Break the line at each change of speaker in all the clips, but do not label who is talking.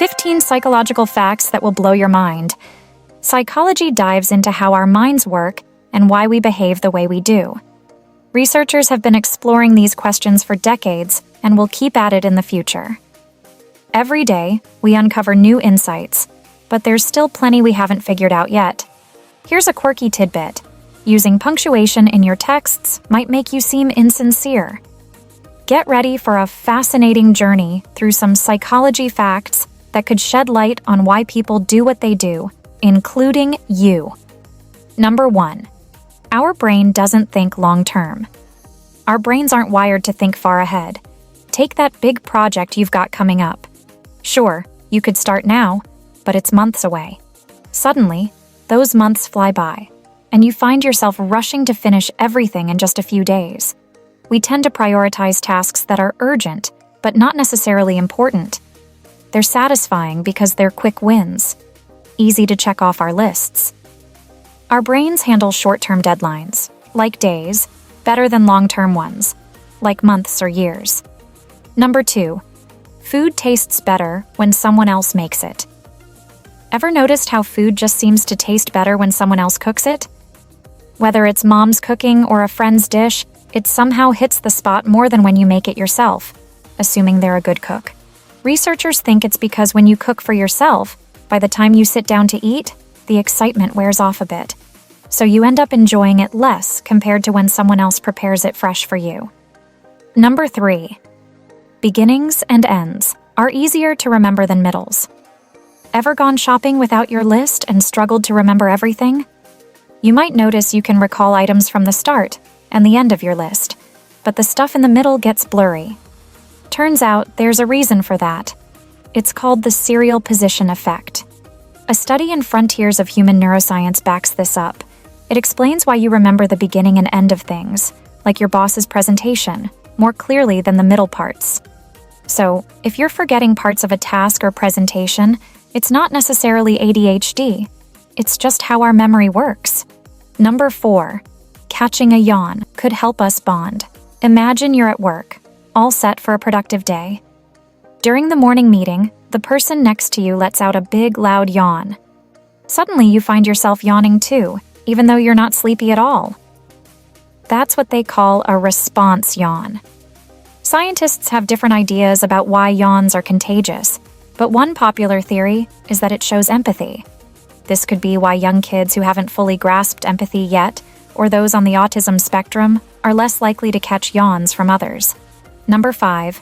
15 psychological facts that will blow your mind. Psychology dives into how our minds work and why we behave the way we do. Researchers have been exploring these questions for decades and will keep at it in the future. Every day, we uncover new insights, but there's still plenty we haven't figured out yet. Here's a quirky tidbit. Using punctuation in your texts might make you seem insincere. Get ready for a fascinating journey through some psychology facts that could shed light on why people do what they do, including you. Number 1. Our brain doesn't think long-term. Our brains aren't wired to think far ahead. Take that big project you've got coming up. Sure, you could start now, but it's months away. Suddenly, those months fly by, and you find yourself rushing to finish everything in just a few days. We tend to prioritize tasks that are urgent, but not necessarily important. They're satisfying because they're quick wins, easy to check off our lists. Our brains handle short-term deadlines, like days, better than long-term ones, like months or years. Number 2. Food tastes better when someone else makes it. Ever noticed how food just seems to taste better when someone else cooks it? Whether it's mom's cooking or a friend's dish, it somehow hits the spot more than when you make it yourself, assuming they're a good cook. Researchers think it's because when you cook for yourself, by the time you sit down to eat, the excitement wears off a bit. So you end up enjoying it less compared to when someone else prepares it fresh for you. Number 3. Beginnings and ends are easier to remember than middles. Ever gone shopping without your list and struggled to remember everything? You might notice you can recall items from the start and the end of your list, but the stuff in the middle gets blurry. Turns out there's a reason for that. It's called the serial position effect. A study in Frontiers of Human Neuroscience backs this up. It explains why you remember the beginning and end of things, like your boss's presentation, more clearly than the middle parts. So, if you're forgetting parts of a task or presentation, it's not necessarily ADHD. It's just how our memory works. Number 4. Catching a yawn could help us bond. Imagine you're at work, all set for a productive day. During the morning meeting, the person next to you lets out a big, loud yawn. Suddenly, you find yourself yawning too, even though you're not sleepy at all. That's what they call a response yawn. Scientists have different ideas about why yawns are contagious, but one popular theory is that it shows empathy. This could be why young kids who haven't fully grasped empathy yet, or those on the autism spectrum, are less likely to catch yawns from others. Number 5.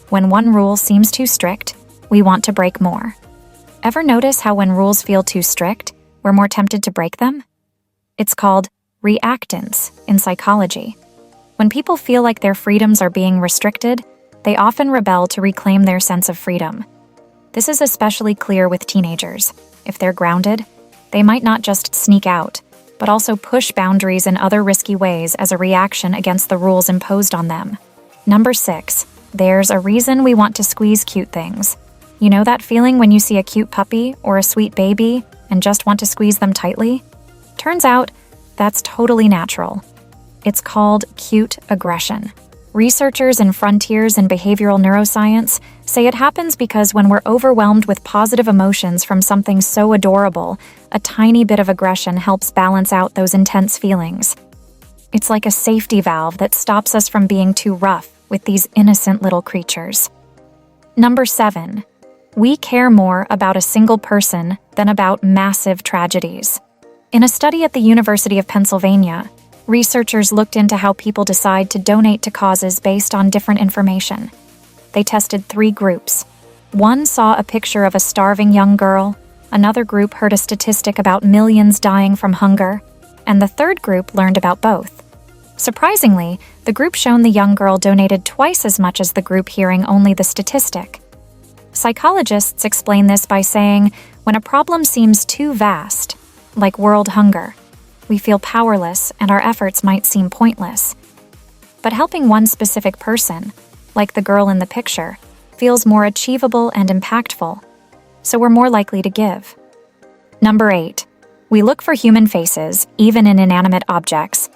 When one rule seems too strict, we want to break more. Ever notice how when rules feel too strict, we're more tempted to break them? It's called reactance in psychology. When people feel like their freedoms are being restricted, they often rebel to reclaim their sense of freedom. This is especially clear with teenagers. If they're grounded, they might not just sneak out, but also push boundaries in other risky ways as a reaction against the rules imposed on them. Number 6. There's a reason we want to squeeze cute things. You know that feeling when you see a cute puppy or a sweet baby and just want to squeeze them tightly? Turns out, that's totally natural. It's called cute aggression. Researchers in Frontiers in Behavioral Neuroscience say it happens because when we're overwhelmed with positive emotions from something so adorable, a tiny bit of aggression helps balance out those intense feelings. It's like a safety valve that stops us from being too rough with these innocent little creatures. Number 7. We care more about a single person than about massive tragedies. In a study at the University of Pennsylvania, researchers looked into how people decide to donate to causes based on different information. They tested 3 groups. One saw a picture of a starving young girl, another group heard a statistic about millions dying from hunger, and the third group learned about both. Surprisingly, the group shown the young girl donated twice as much as the group hearing only the statistic. Psychologists explain this by saying, when a problem seems too vast, like world hunger, we feel powerless and our efforts might seem pointless. But helping one specific person, like the girl in the picture, feels more achievable and impactful, so we're more likely to give. Number 8. We look for human faces, even in inanimate objects.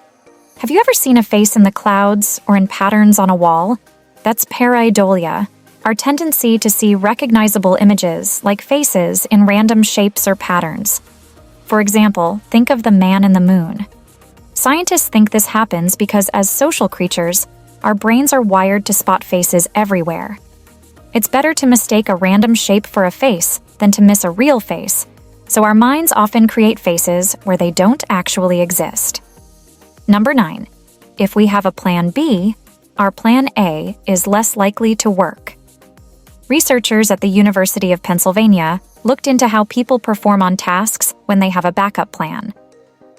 Have you ever seen a face in the clouds or in patterns on a wall? That's pareidolia, our tendency to see recognizable images, like faces, in random shapes or patterns. For example, think of the man in the moon. Scientists think this happens because as social creatures, our brains are wired to spot faces everywhere. It's better to mistake a random shape for a face than to miss a real face, so our minds often create faces where they don't actually exist. Number 9. If we have a plan B, our plan A is less likely to work. Researchers at the University of Pennsylvania looked into how people perform on tasks when they have a backup plan.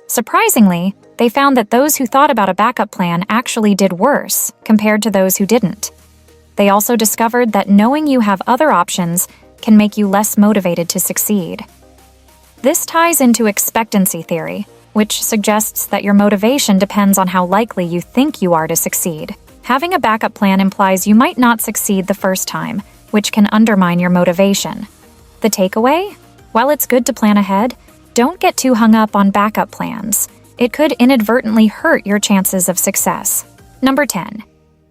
Surprisingly, they found that those who thought about a backup plan actually did worse compared to those who didn't. They also discovered that knowing you have other options can make you less motivated to succeed. This ties into expectancy theory, which suggests that your motivation depends on how likely you think you are to succeed. Having a backup plan implies you might not succeed the first time, which can undermine your motivation. The takeaway? While it's good to plan ahead, don't get too hung up on backup plans. It could inadvertently hurt your chances of success. Number 10.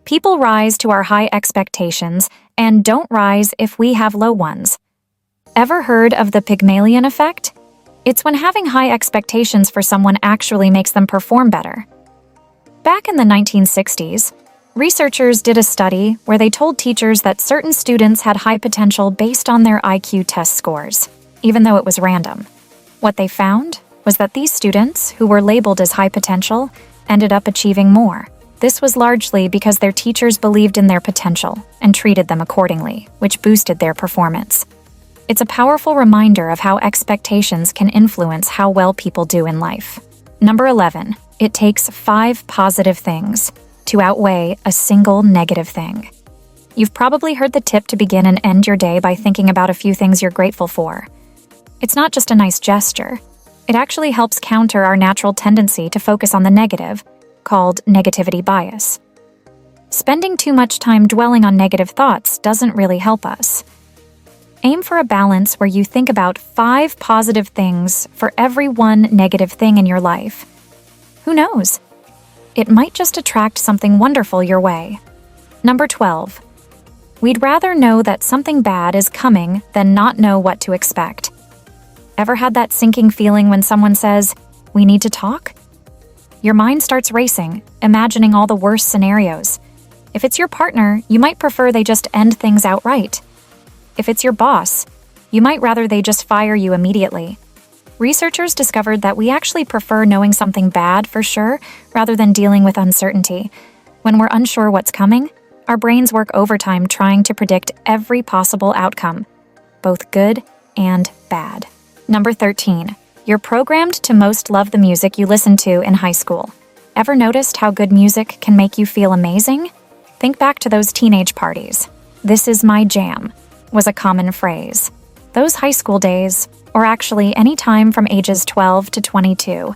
People rise to our high expectations and don't rise if we have low ones. Ever heard of the Pygmalion effect? It's when having high expectations for someone actually makes them perform better. Back in the 1960s, researchers did a study where they told teachers that certain students had high potential based on their IQ test scores, even though it was random. What they found was that these students, who were labeled as high potential, ended up achieving more. This was largely because their teachers believed in their potential and treated them accordingly, which boosted their performance. It's a powerful reminder of how expectations can influence how well people do in life. Number 11. It takes 5 positive things to outweigh a single negative thing. You've probably heard the tip to begin and end your day by thinking about a few things you're grateful for. It's not just a nice gesture. It actually helps counter our natural tendency to focus on the negative, called negativity bias. Spending too much time dwelling on negative thoughts doesn't really help us. Aim for a balance where you think about 5 positive things for every one negative thing in your life. Who knows? It might just attract something wonderful your way. Number 12. We'd rather know that something bad is coming than not know what to expect. Ever had that sinking feeling when someone says, "We need to talk"? Your mind starts racing, imagining all the worst scenarios. If it's your partner, you might prefer they just end things outright. If it's your boss, you might rather they just fire you immediately. Researchers discovered that we actually prefer knowing something bad for sure rather than dealing with uncertainty. When we're unsure what's coming, our brains work overtime trying to predict every possible outcome, both good and bad. Number 13. You're programmed to most love the music you listened to in high school. Ever noticed how good music can make you feel amazing? Think back to those teenage parties. "This is my jam" was a common phrase. Those high school days, or actually any time from ages 12 to 22,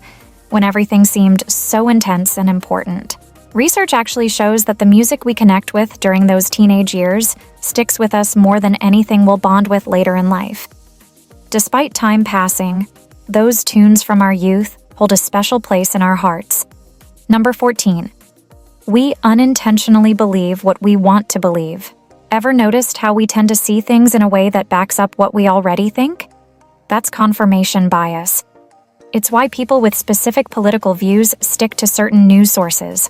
when everything seemed so intense and important. Research actually shows that the music we connect with during those teenage years sticks with us more than anything we'll bond with later in life. Despite time passing, those tunes from our youth hold a special place in our hearts. Number 14. We unintentionally believe what we want to believe. Ever noticed how we tend to see things in a way that backs up what we already think? That's confirmation bias. It's why people with specific political views stick to certain news sources.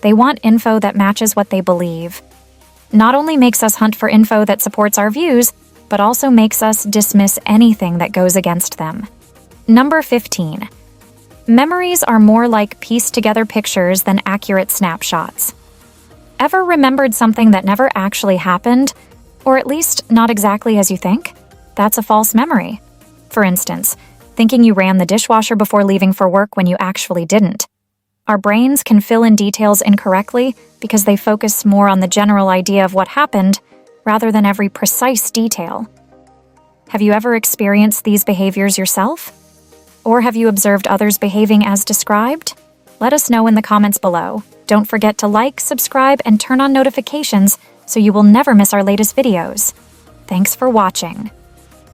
They want info that matches what they believe. Not only makes us hunt for info that supports our views, but also makes us dismiss anything that goes against them. Number 15. Memories are more like pieced-together pictures than accurate snapshots. Ever remembered something that never actually happened, or at least not exactly as you think? That's a false memory. For instance, thinking you ran the dishwasher before leaving for work when you actually didn't. Our brains can fill in details incorrectly because they focus more on the general idea of what happened rather than every precise detail. Have you ever experienced these behaviors yourself? Or have you observed others behaving as described? Let us know in the comments below. Don't forget to like, subscribe, and turn on notifications so you will never miss our latest videos. Thanks for watching.